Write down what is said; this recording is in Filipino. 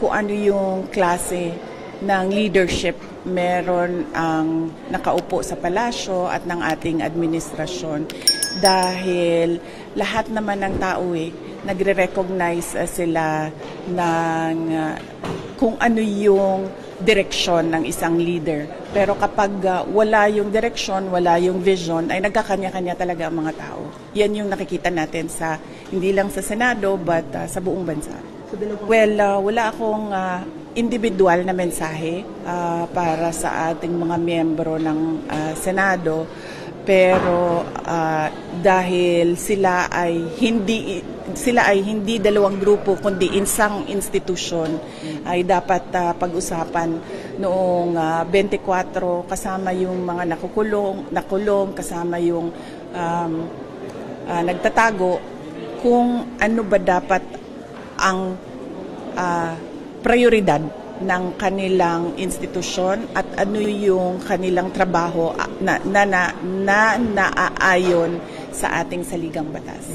kung ano yung klase ng leadership meron ang nakaupo sa palasyo at ng ating administrasyon. Dahil lahat naman ng tao nagre-recognize sila ng kung ano yung direksyon ng isang leader. Pero kapag wala yung direksyon, wala yung vision, ay nagkakanya-kanya talaga ang mga tao. Yan yung nakikita natin sa hindi lang sa Senado but sa buong bansa. Well, wala akong individual na mensahe para sa ating mga miyembro ng Senado. Pero dahil sila ay hindi dalawang grupo kundi isang institusyon, ay dapat pag-usapan noong 24 kasama yung mga nakulong kasama yung nagtatago kung ano ba dapat ang prioridad ng kanilang institusyon at ano yung kanilang trabaho na naaayon sa ating saligang batas.